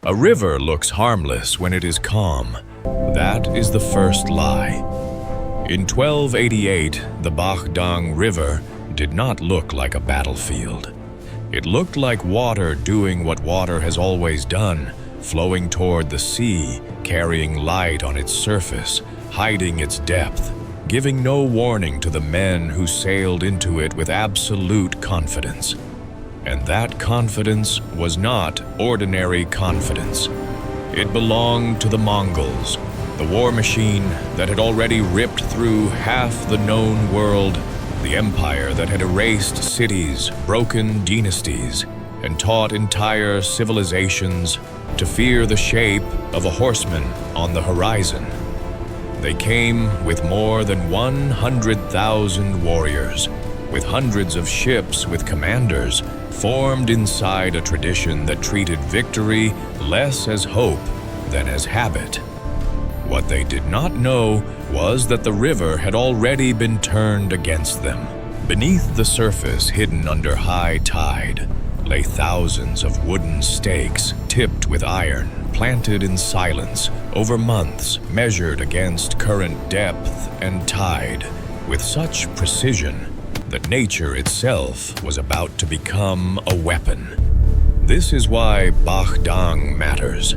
A river looks harmless when it is calm. That is the first lie. In 1288, the Bach Đằng River did not look like a battlefield. It looked like water doing what water has always done, flowing toward the sea, carrying light on its surface, hiding its depth, giving no warning to the men who sailed into it with absolute confidence. And that confidence was not ordinary confidence. It belonged to the Mongols, the war machine that had already ripped through half the known world, the empire that had erased cities, broken dynasties, and taught entire civilizations to fear the shape of a horseman on the horizon. They came with more than 100,000 warriors, with hundreds of ships with commanders, formed inside a tradition that treated victory less as hope than as habit. What they did not know was that the river had already been turned against them. Beneath the surface, hidden under high tide, lay thousands of wooden stakes tipped with iron, planted in silence over months, measured against current depth and tide, with such precision that nature itself was about to become a weapon. This is why Bạch Đằng matters.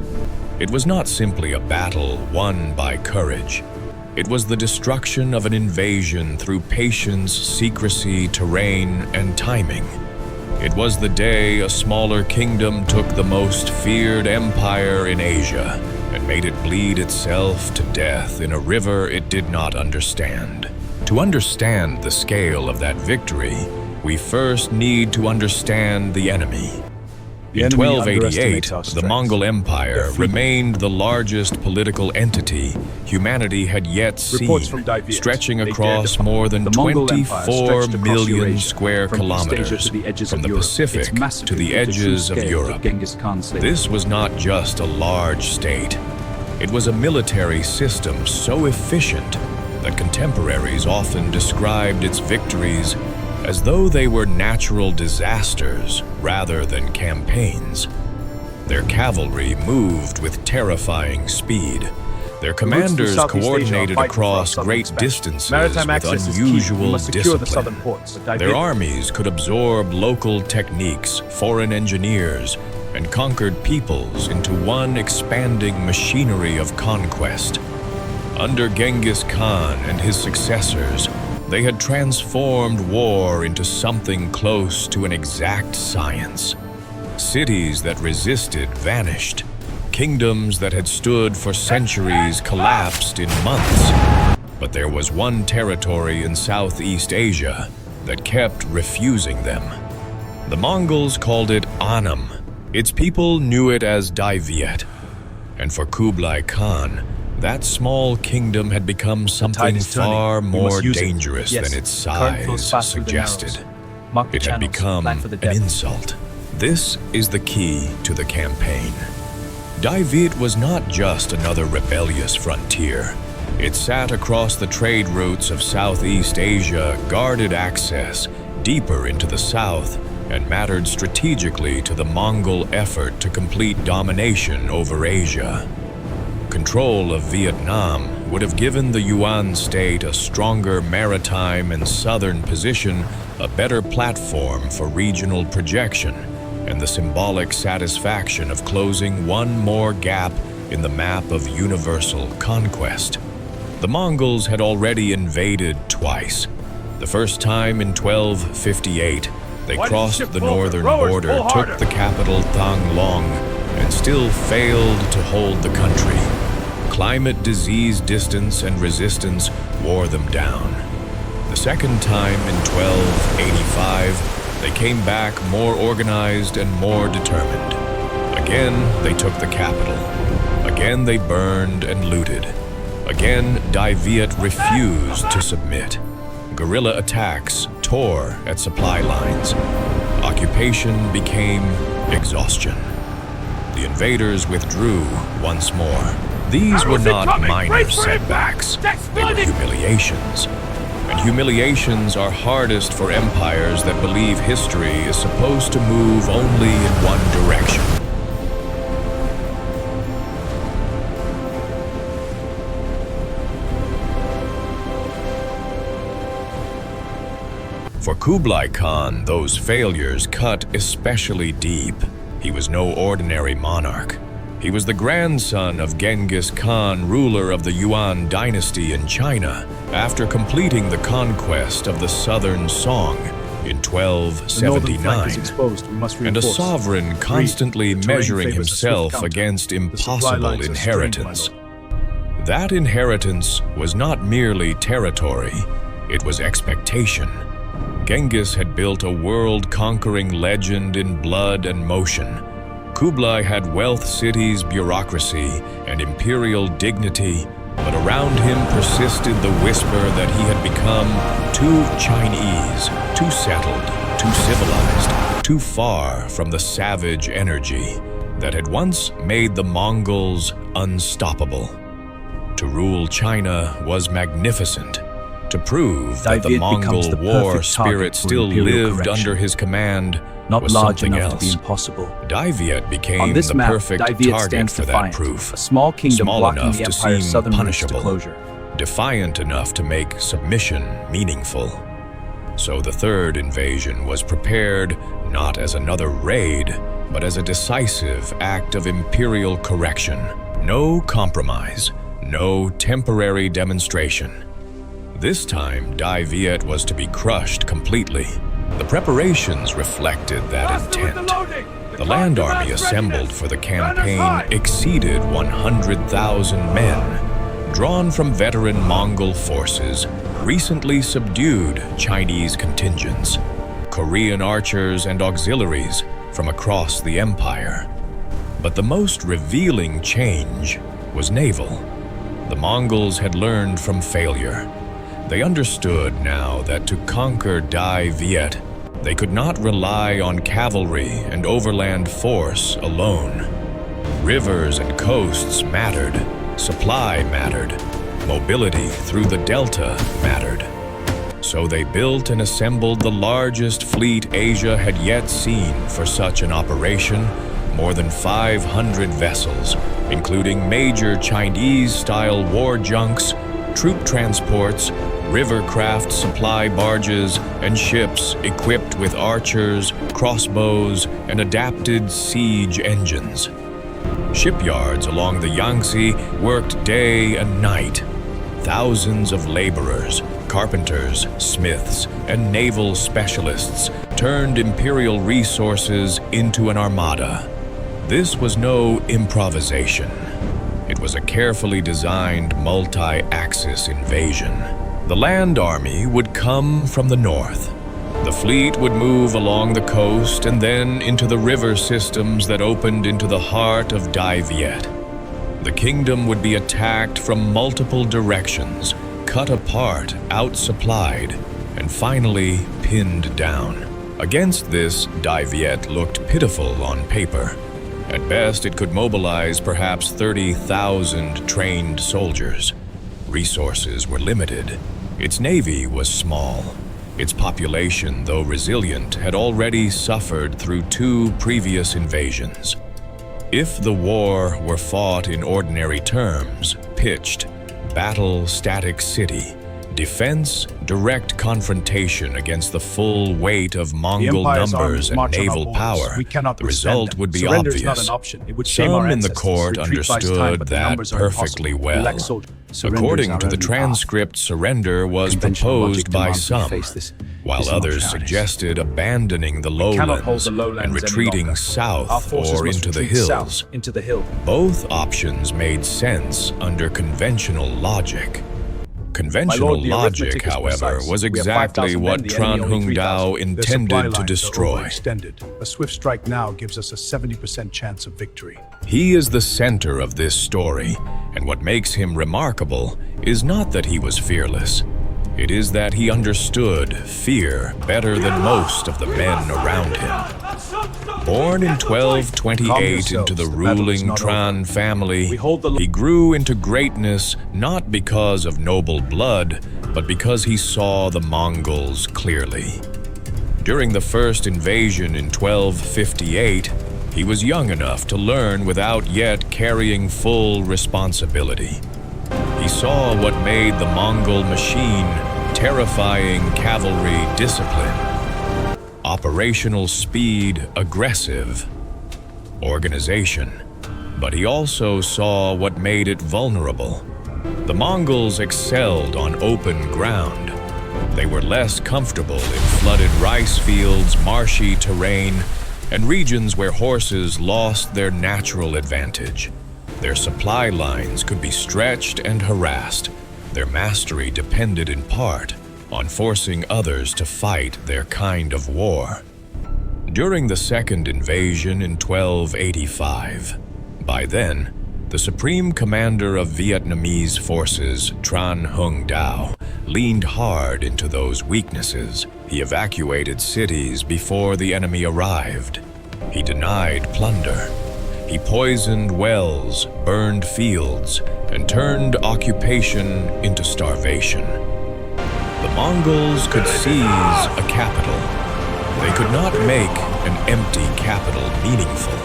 It was not simply a battle won by courage. It was the destruction of an invasion through patience, secrecy, terrain, and timing. It was the day a smaller kingdom took the most feared empire in Asia and made it bleed itself to death in a river it did not understand. To understand the scale of that victory, we first need to understand the enemy. In 1288, the Mongol Empire remained the largest political entity humanity had yet seen, stretching across more than 24 million square kilometers, from the Pacific to the edges of Europe. This was not just a large state. It was a military system so efficient that contemporaries often described its victories as though they were natural disasters rather than campaigns. Their cavalry moved with terrifying speed. Their commanders coordinated across great distances with unusual discipline. Their armies could absorb local techniques, foreign engineers, and conquered peoples into one expanding machinery of conquest. Under Genghis Khan and his successors, they had transformed war into something close to an exact science. Cities that resisted vanished. Kingdoms that had stood for centuries collapsed in months. But there was one territory in Southeast Asia that kept refusing them. The Mongols called it Annam. Its people knew it as Dai Viet. And for Kublai Khan, that small kingdom had become something far more dangerous than its size suggested. It had become an insult. This is the key to the campaign. Dai Viet was not just another rebellious frontier. It sat across the trade routes of Southeast Asia, guarded access deeper into the south, and mattered strategically to the Mongol effort to complete domination over Asia. Control of Vietnam would have given the Yuan state a stronger maritime and southern position, a better platform for regional projection, and the symbolic satisfaction of closing one more gap in the map of universal conquest. The Mongols had already invaded twice. The first time in 1258, they crossed the northern border, took the capital Thang Long, and still failed to hold the country. Climate, disease, distance, and resistance wore them down. The second time in 1285, they came back more organized and more determined. Again, they took the capital. Again, they burned and looted. Again, Dai Viet refused to submit. Guerrilla attacks tore at supply lines. Occupation became exhaustion. The invaders withdrew once more. These were not minor setbacks, they were humiliations. And humiliations are hardest for empires that believe history is supposed to move only in one direction. For Kublai Khan, those failures cut especially deep. He was no ordinary monarch. He was the grandson of Genghis Khan, ruler of the Yuan dynasty in China, after completing the conquest of the southern Song in 1279, and a sovereign constantly measuring himself against impossible inheritance. That inheritance was not merely territory, it was expectation. Genghis had built a world-conquering legend in blood and motion. Kublai had wealth, cities, bureaucracy, and imperial dignity, but around him persisted the whisper that he had become too Chinese, too settled, too civilized, too far from the savage energy that had once made the Mongols unstoppable. To rule China was magnificent. To prove that the Mongol war spirit still lived under his command was something else. Dai Viet became the perfect target for that proof. A small kingdom small blocking enough the to empire's seem southern punishable, closure. defiant enough to make submission meaningful. So the third invasion was prepared not as another raid, but as a decisive act of imperial correction. No compromise, no temporary demonstration. This time, Dai Viet was to be crushed completely. The preparations reflected that intent. The land army assembled for the campaign exceeded 100,000 men, drawn from veteran Mongol forces, recently subdued Chinese contingents, Korean archers and auxiliaries from across the empire. But the most revealing change was naval. The Mongols had learned from failure. They understood now that to conquer Dai Viet, they could not rely on cavalry and overland force alone. Rivers and coasts mattered, supply mattered, mobility through the delta mattered. So they built and assembled the largest fleet Asia had yet seen for such an operation, more than 500 vessels, including major Chinese-style war junks, troop transports, rivercraft supply barges, and ships equipped with archers, crossbows, and adapted siege engines. Shipyards along the Yangtze worked day and night. Thousands of laborers, carpenters, smiths, and naval specialists turned imperial resources into an armada. This was no improvisation. It was a carefully designed multi-axis invasion. The land army would come from the north. The fleet would move along the coast and then into the river systems that opened into the heart of Dai Viet. The kingdom would be attacked from multiple directions, cut apart, outsupplied, and finally pinned down. Against this, Dai Viet looked pitiful on paper. At best, it could mobilize perhaps 30,000 trained soldiers. Resources were limited. Its navy was small. Its population, though resilient, had already suffered through 2 previous invasions. If the war were fought in ordinary terms, pitched, battle, static city, defense, direct confrontation against the full weight of Mongol numbers and naval power, the result would be obvious. Some in the court understood that perfectly well. According to the transcript, surrender was proposed by some, while others suggested abandoning the lowlands and retreating south or into the hills. Both options made sense under conventional logic. Conventional logic, however, was exactly what Tran Hung Dao intended to destroy. A swift strike now gives us a 70% chance of victory. He is the center of this story, and what makes him remarkable is not that he was fearless. It is that he understood fear better than most of the men around him. Born in 1228 into the ruling Tran family, he grew into greatness not because of noble blood, but because he saw the Mongols clearly. During the first invasion in 1258, he was young enough to learn without yet carrying full responsibility. He saw what made the Mongol machine terrifying cavalry discipline, operational speed aggressive, organization. But he also saw what made it vulnerable. The Mongols excelled on open ground. They were less comfortable in flooded rice fields, marshy terrain, and regions where horses lost their natural advantage. Their supply lines could be stretched and harassed. Their mastery depended in part on forcing others to fight their kind of war. During the second invasion in 1285, by then, the supreme commander of Vietnamese forces, Tran Hung Dao, leaned hard into those weaknesses. He evacuated cities before the enemy arrived. He denied plunder. He poisoned wells, burned fields, and turned occupation into starvation. The Mongols could seize a capital. They could not make an empty capital meaningful.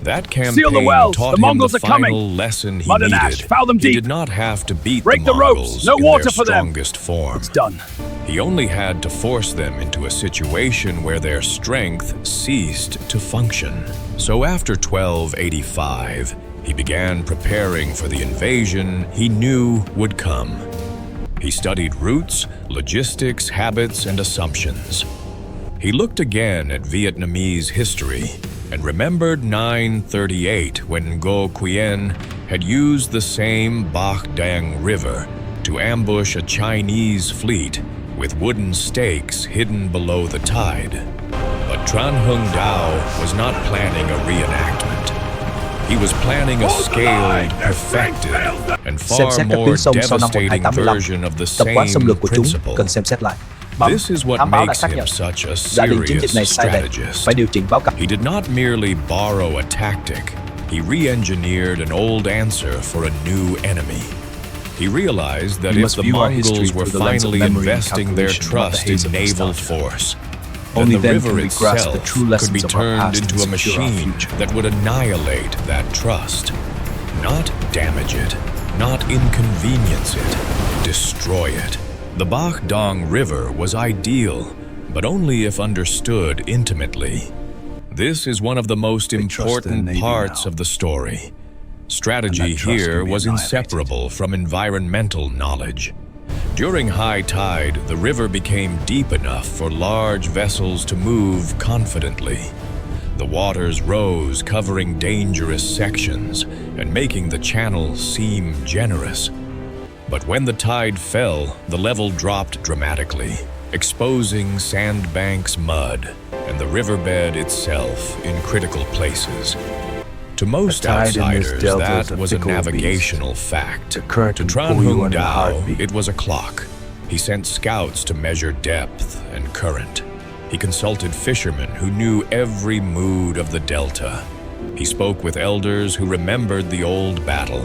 That campaign taught him the final lesson he needed. He did not have to beat the Mongols in their strongest form. It's done. He only had to force them into a situation where their strength ceased to function. So after 1285, he began preparing for the invasion he knew would come. He studied routes, logistics, habits, and assumptions. He looked again at Vietnamese history and remembered 938 when Ngo Quyen had used the same Bach Đằng River to ambush a Chinese fleet with wooden stakes hidden below the tide. But Tran Hung Dao was not planning a reenactment. He was planning a scaled, perfected, and far more devastating version of the same principle. This is what makes him such a serious strategist. He did not merely borrow a tactic, he re-engineered an old answer for a new enemy. He realized that if the Mongols were finally investing their trust in naval force, then the river itself could be turned into a machine that would annihilate that trust. Not damage it, not inconvenience it, destroy it. The Bach Đằng River was ideal, but only if understood intimately. This is one of the most important parts of the story. Strategy here was inseparable from environmental knowledge. During high tide, the river became deep enough for large vessels to move confidently. The waters rose, covering dangerous sections and making the channel seem generous. But when the tide fell, the level dropped dramatically, exposing sandbanks, mud, and the riverbed itself in critical places. To most outsiders, that was a navigational fact. To Tran Hung Dao, it was a clock. He sent scouts to measure depth and current. He consulted fishermen who knew every mood of the delta. He spoke with elders who remembered the old battle.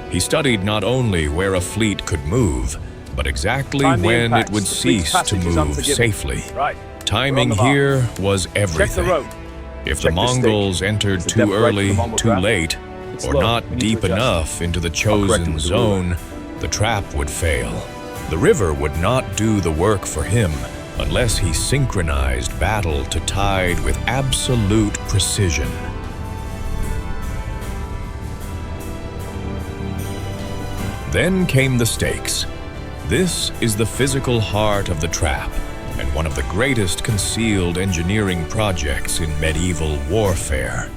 He studied not only where a fleet could move, but exactly when it would cease to move safely. Timing here was everything. If the Mongols entered too early, too late, or not deep enough into the chosen zone, the trap would fail. The river would not do the work for him unless he synchronized battle to tide with absolute precision. Then came the stakes. This is the physical heart of the trap, and one of the greatest concealed engineering projects in medieval warfare.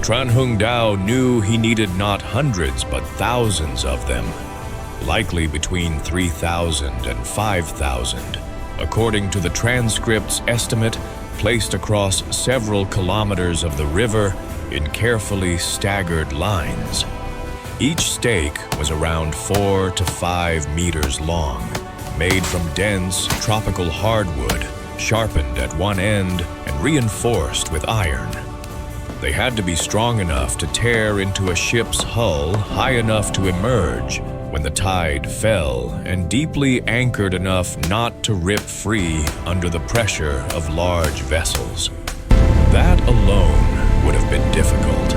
Tran Hung Dao knew he needed not hundreds but thousands of them, likely between 3,000 and 5,000, according to the transcript's estimate placed across several kilometers of the river in carefully staggered lines. Each stake was around 4 to 5 meters long, made from dense tropical hardwood, sharpened at one end and reinforced with iron. They had to be strong enough to tear into a ship's hull high enough to emerge when the tide fell, and deeply anchored enough not to rip free under the pressure of large vessels. That alone would have been difficult.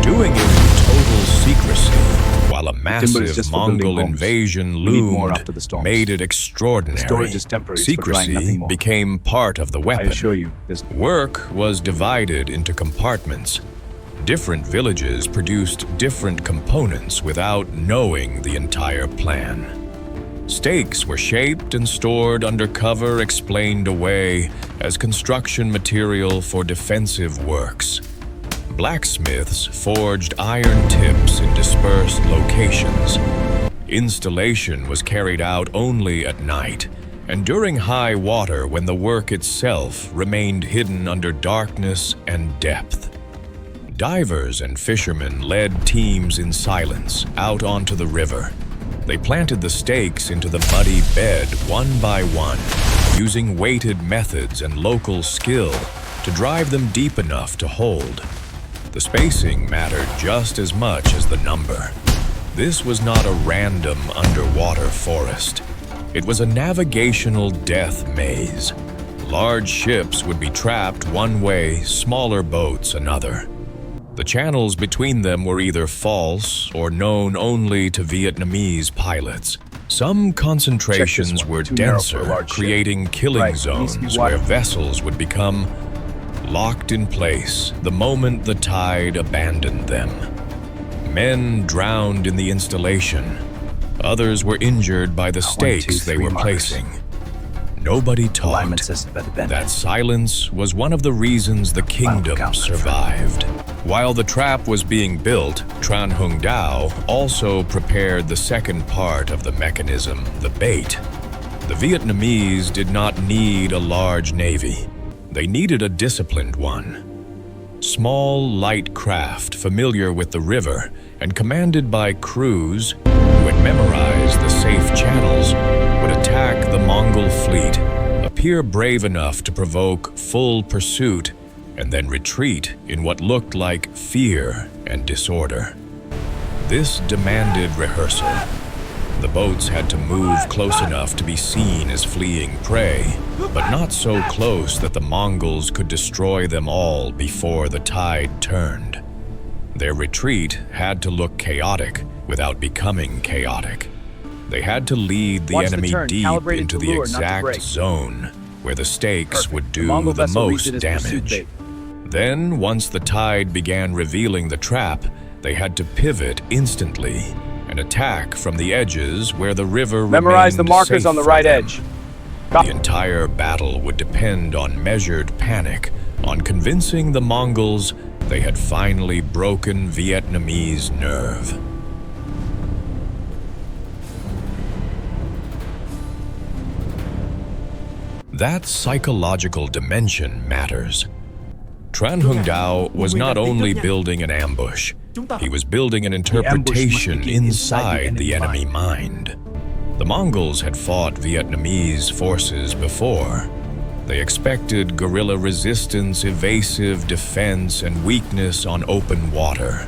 Doing it in total secrecy while a massive just for building Mongol homes. invasion We need more loomed after the storms. made it extraordinary. Storage is temporary, it's for drying, Secrecy nothing more. became part of the I weapon. assure you, there's Work was divided into compartments. Different villages produced different components without knowing the entire plan. Stakes were shaped and stored under cover, explained away as construction material for defensive works. Blacksmiths forged iron tips in dispersed locations. Installation was carried out only at night, and during high water when the work itself remained hidden under darkness and depth. Divers and fishermen led teams in silence out onto the river. They planted the stakes into the muddy bed one by one, using weighted methods and local skill to drive them deep enough to hold. The spacing mattered just as much as the number. This was not a random underwater forest. It was a navigational death maze. Large ships would be trapped one way, smaller boats another. The channels between them were either false or known only to Vietnamese pilots. Some concentrations were Too narrow for a denser, large ship. creating killing Right, it needs to be zones wider. where vessels would become locked in place the moment the tide abandoned them. Men drowned in the installation. Others were injured by the stakes they were placing. Nobody alignment talked. system by the bend. That silence was one of the reasons the kingdom count. survived. While the trap was being built, Tran Hung Dao also prepared the second part of the mechanism, the bait. The Vietnamese did not need a large navy. They needed a disciplined one. Small, light craft familiar with the river and commanded by crews who had memorized the safe channels would attack the Mongol fleet, appear brave enough to provoke full pursuit, and then retreat in what looked like fear and disorder. This demanded rehearsal. The boats had to move close enough to be seen as fleeing prey, but not so close that the Mongols could destroy them all before the tide turned. Their retreat had to look chaotic without becoming chaotic. They had to lead the Once the enemy turn, deep calibrated into to the lure, not to exact break. zone where the stakes would do Mongol the vessel reached most it as pursuit damage. bait. Then, once the tide began revealing the trap, they had to pivot instantly and attack from the edges where the river Memorize the remained markers safe on the for right them. edge. The entire battle would depend on measured panic, on convincing the Mongols they had finally broken Vietnamese nerve. That psychological dimension matters. Tran Hung Dao was not only building an ambush, he was building an interpretation begin inside the enemy mind. The Mongols had fought Vietnamese forces before. They expected guerrilla resistance, evasive defense, and weakness on open water.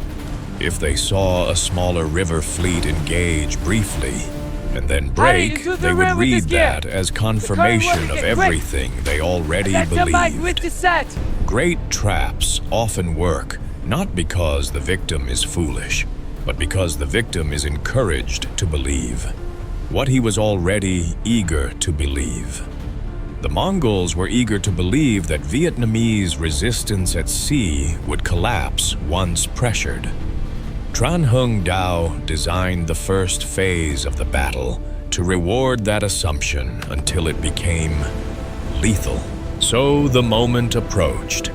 If they saw a smaller river fleet engage briefly and then break, into the they would river with this read gear. that as confirmation of quick. everything they already believed. the set. Great traps often work not because the victim is foolish, but because the victim is encouraged to believe what he was already eager to believe. The Mongols were eager to believe that Vietnamese resistance at sea would collapse once pressured. Tran Hung Dao designed the first phase of the battle to reward that assumption until it became lethal. So the moment approached.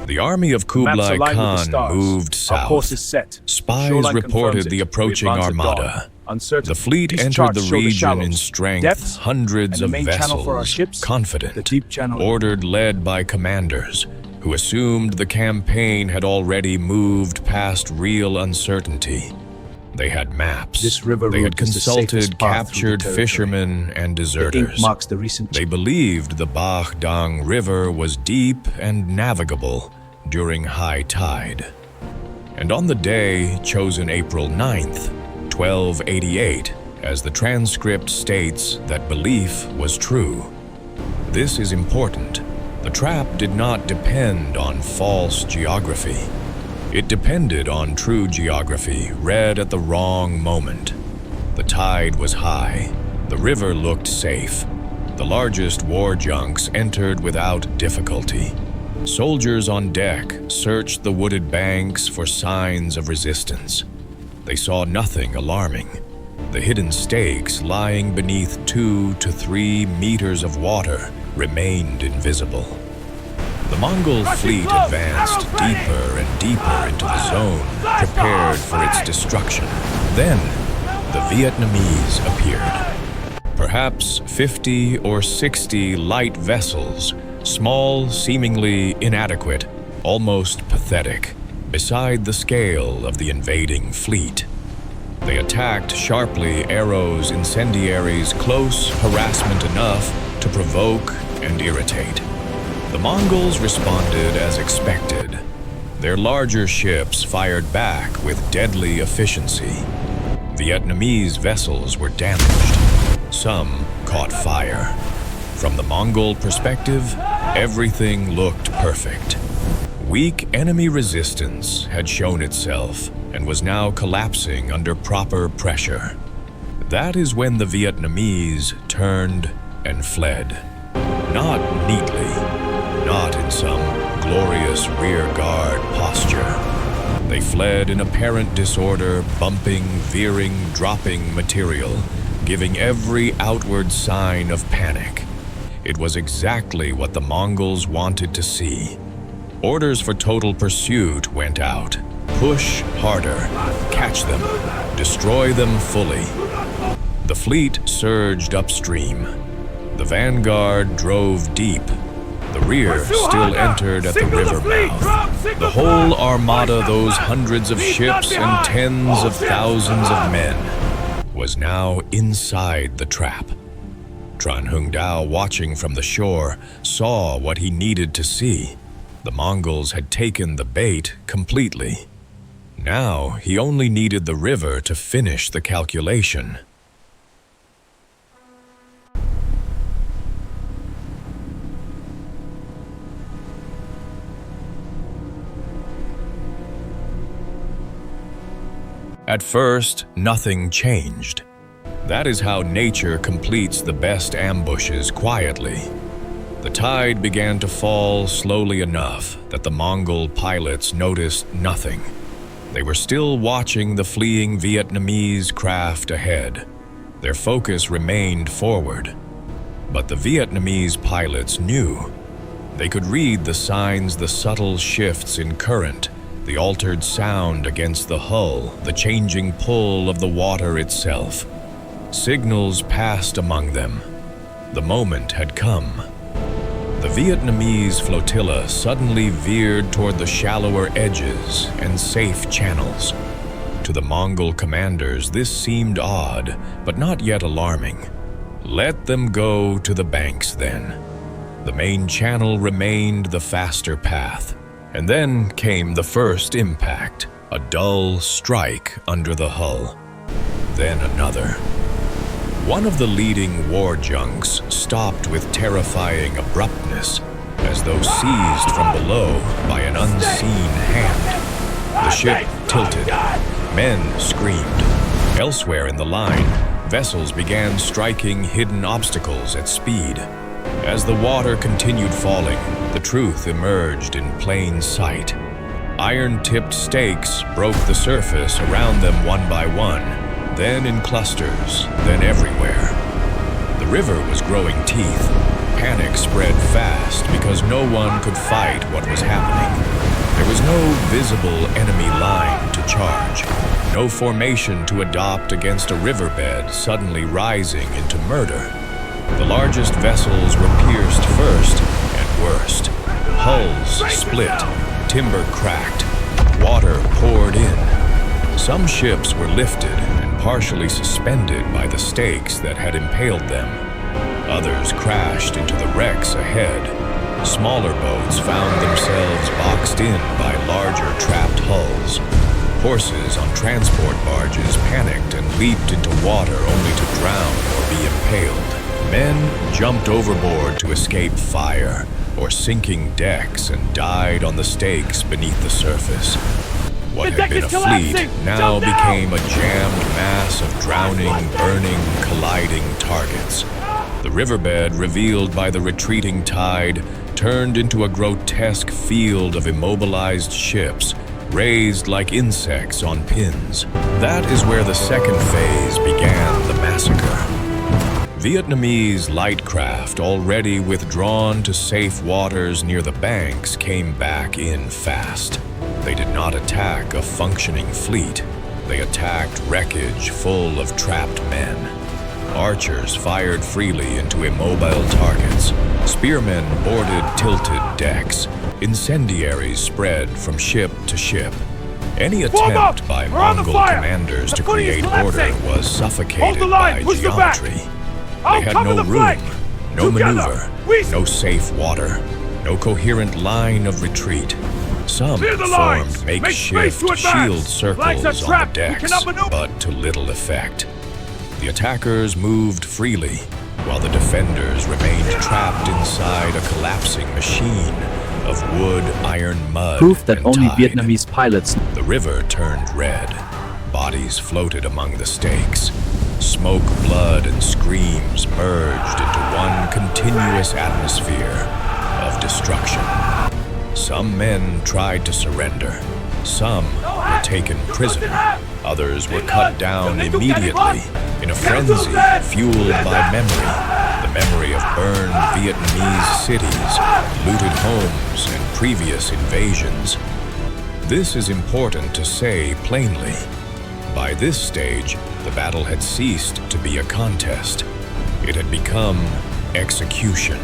The army of Maps Kublai aligned with the Khan stars. moved Our course south. is set. Spies Shoreline reported confirms the it. approaching We advance at dawn. armada. Uncertain. The fleet These entered charts the show region in shallows, strength, depths, hundreds and of the main channel for our vessels, ships, confident, the deep channel. ordered led by commanders who assumed the campaign had already moved past real uncertainty. They had maps. This river they had route is the consulted safest path through the captured territory. fishermen and The ink deserters. marks the recent They believed the Bach Đằng River was deep and navigable during high tide. And on the day chosen April 9th, 1288, as the transcript states that belief was true. This is important. The trap did not depend on false geography. It depended on true geography, read at the wrong moment. The tide was high. The river looked safe. The largest war junks entered without difficulty. Soldiers on deck searched the wooded banks for signs of resistance. They saw nothing alarming. The hidden stakes lying beneath 2 to 3 meters of water remained invisible. The Mongol fleet advanced deeper and deeper into the zone, prepared for its destruction. Then, the Vietnamese appeared. Perhaps 50 or 60 light vessels, small, seemingly inadequate, almost pathetic, beside the scale of the invading fleet. They attacked sharply, arrows, incendiaries, close harassment enough to provoke and irritate. The Mongols responded as expected. Their larger ships fired back with deadly efficiency. Vietnamese vessels were damaged. Some caught fire. From the Mongol perspective, everything looked perfect. Weak enemy resistance had shown itself and was now collapsing under proper pressure. That is when the Vietnamese turned and fled. Not neatly, not in some glorious rear guard posture. They fled in apparent disorder, bumping, veering, dropping material, giving every outward sign of panic. It was exactly what the Mongols wanted to see. Orders for total pursuit went out. Push harder, catch them, destroy them fully. The fleet surged upstream. The vanguard drove deep. The rear still entered at the river mouth. The whole armada, those hundreds of ships and tens of thousands of men, was now inside the trap. Tran Hung Dao, watching from the shore, saw what he needed to see. The Mongols had taken the bait completely. Now he only needed the river to finish the calculation. At first, nothing changed. That is how nature completes the best ambushes quietly. The tide began to fall slowly enough that the Mongol pilots noticed nothing. They were still watching the fleeing Vietnamese craft ahead. Their focus remained forward. But the Vietnamese pilots knew. They could read the signs, the subtle shifts in current, the altered sound against the hull, the changing pull of the water itself. Signals passed among them. The moment had come. The Vietnamese flotilla suddenly veered toward the shallower edges and safe channels. To the Mongol commanders, this seemed odd, but not yet alarming. Let them go to the banks then. The main channel remained the faster path. And then came the first impact, a dull strike under the hull. Then another. One of the leading war junks stopped with terrifying abruptness, as though seized from below by an unseen hand. The ship tilted. Men screamed. Elsewhere in the line, vessels began striking hidden obstacles at speed. As the water continued falling, the truth emerged in plain sight. Iron-tipped stakes broke the surface around them one by one, then in clusters, then everywhere. The river was growing teeth. Panic spread fast because no one could fight what was happening. There was no visible enemy line to charge, no formation to adopt against a riverbed suddenly rising into murder. The largest vessels were pierced first and worst. Hulls split, timber cracked, water poured in. Some ships were lifted and partially suspended by the stakes that had impaled them. Others crashed into the wrecks ahead. Smaller boats found themselves boxed in by larger trapped hulls. Horses on transport barges panicked and leaped into water only to drown or be impaled. Men jumped overboard to escape fire, or sinking decks and died on the stakes beneath the surface. What The had deck been a is fleet collapsing! now Jump now! became a jammed mass of drowning, burning, colliding targets. The riverbed, revealed by the retreating tide, turned into a grotesque field of immobilized ships, raised like insects on pins. That is where the second phase began the massacre. Vietnamese light craft, already withdrawn to safe waters near the banks, came back in fast. They did not attack a functioning fleet. They attacked wreckage full of trapped men. Archers fired freely into immobile targets. Spearmen boarded tilted decks. Incendiaries spread from ship to ship. Any attempt by Mongol commanders to create order was suffocated by geometry. They had no room, no maneuver, no safe water, no coherent line of retreat. Some formed makeshift shield circles on the decks, but to little effect. The attackers moved freely, while the defenders remained trapped inside a collapsing machine of wood, iron, mud, Proof that and only tide. Vietnamese pilots. The river turned red. Bodies floated among the stakes. Smoke, blood, and screams merged into one continuous atmosphere of destruction. Some men tried to surrender. Some were taken prisoner. Others were cut down immediately in a frenzy fueled by memory. The memory of burned Vietnamese cities, looted homes, and previous invasions. This is important to say plainly. By this stage, the battle had ceased to be a contest. It had become execution.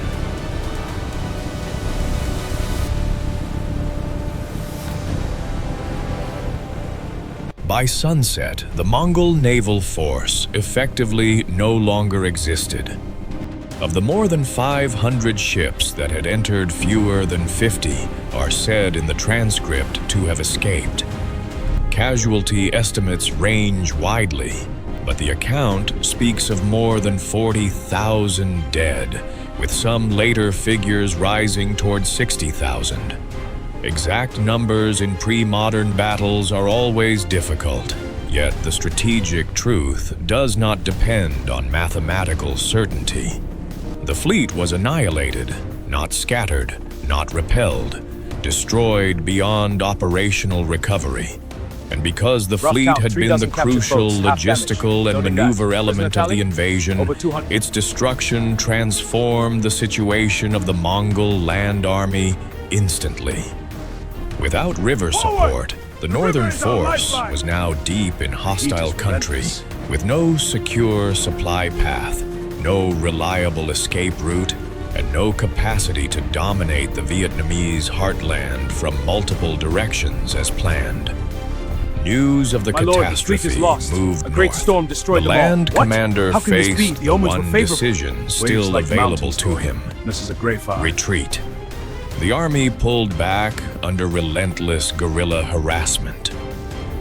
By sunset, the Mongol naval force effectively no longer existed. Of the more than 500 ships that had entered, fewer than 50 are said in the transcript to have escaped. Casualty estimates range widely, but the account speaks of more than 40,000 dead, with some later figures rising towards 60,000. Exact numbers in pre-modern battles are always difficult, yet the strategic truth does not depend on mathematical certainty. The fleet was annihilated, not scattered, not repelled, destroyed beyond operational recovery. And because the fleet had been the crucial logistical and maneuver element of the invasion, its destruction transformed the situation of the Mongol land army instantly. Without river support, the northern force was now deep in hostile country, with no secure supply path, no reliable escape route, and no capacity to dominate the Vietnamese heartland from multiple directions as planned. News of the catastrophe moved A great north. storm destroyed The them all. land What? commander How can this be? faced The the omens were one favorable. decision Waves still like available mountains to for him: This is a great fire. retreat. The army pulled back under relentless guerrilla harassment.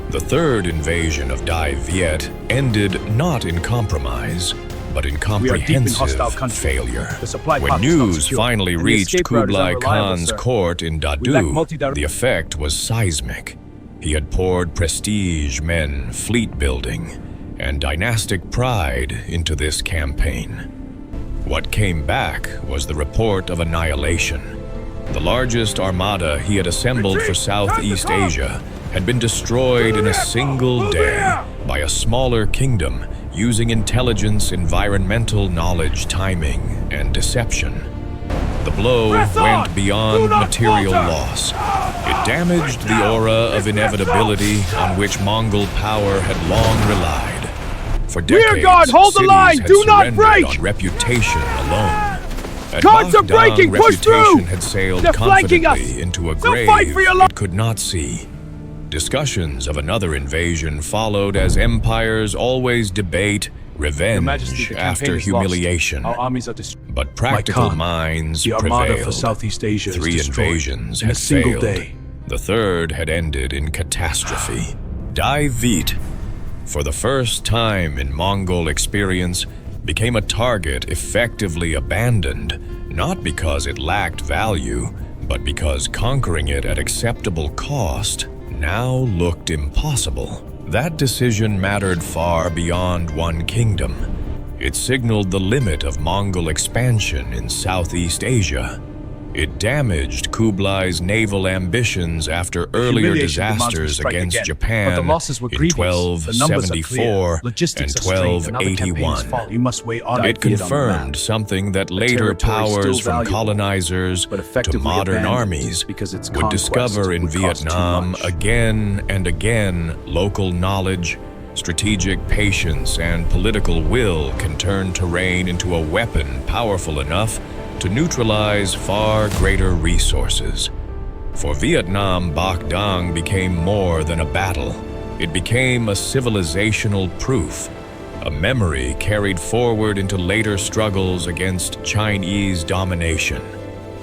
The third invasion of Dai Viet ended not in compromise, but in We are deep in comprehensive hostile country. failure. The supply When path is not news secure, finally and the reached escape route is Kublai unreliable, Khan's sir. court in We lack Dadu, multi-direct- the effect was seismic. He had poured prestige, men, fleet building, and dynastic pride into this campaign. What came back was the report of annihilation. The largest armada he had assembled for Southeast Asia had been destroyed in a single day by a smaller kingdom using intelligence, environmental knowledge, timing, and deception. The blow went beyond material loss. It damaged the aura of inevitability on which Mongol power had long relied. For decades, guard, hold the cities line! had Do not surrendered break! on reputation alone. At Guards are Bach breaking! Dang, Push through! reputation had sailed They're flanking us! confidently into a They'll grave fight for your life! it could not see. Discussions of another invasion followed as empires always debate Your revenge Majesty, the campaign after is humiliation. lost. Our armies are destroyed. But practical Khan, minds the armada prevailed. for Southeast Asia is 3 destroyed invasions in a had single failed. day. The third had ended in catastrophe. Dai Viet, for the first time in Mongol experience, became a target effectively abandoned, not because it lacked value, but because conquering it at acceptable cost now looked impossible. That decision mattered far beyond one kingdom. It signaled the limit of Mongol expansion in Southeast Asia. It damaged Kublai's naval ambitions after earlier disasters against Japan in 1274 and 1281. It confirmed something that later powers from colonizers to modern armies would discover in Vietnam again and again. Local knowledge, strategic patience, and political will can turn terrain into a weapon powerful enough to neutralize far greater resources. For Vietnam, Bạch Đằng became more than a battle. It became a civilizational proof, a memory carried forward into later struggles against Chinese domination,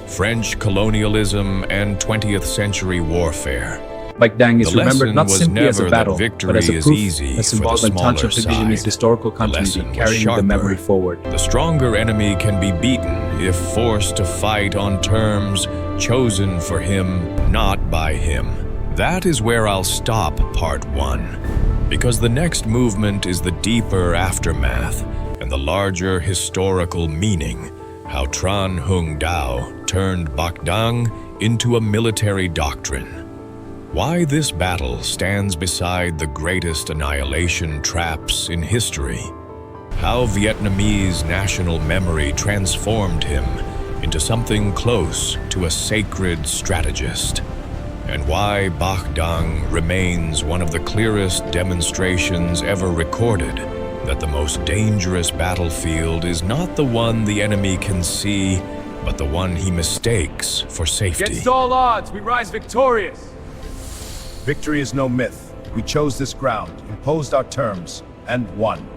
French colonialism, and 20th century warfare. Bạch Đằng is remembered not simply as a battle, but as a proof that symbolic touch of the Vietnamese historical continuity, carrying the memory forward. The stronger enemy can be beaten if forced to fight on terms chosen for him, not by him. That is where I'll stop part 1, because the next movement is the deeper aftermath and the larger historical meaning, how Tran Hung Dao turned Bạch Đằng into a military doctrine. Why this battle stands beside the greatest annihilation traps in history. How Vietnamese national memory transformed him into something close to a sacred strategist. And why Bạch Đằng remains one of the clearest demonstrations ever recorded that the most dangerous battlefield is not the one the enemy can see, but the one he mistakes for safety. Against all odds, we rise victorious. Victory is no myth. We chose this ground, imposed our terms, and won.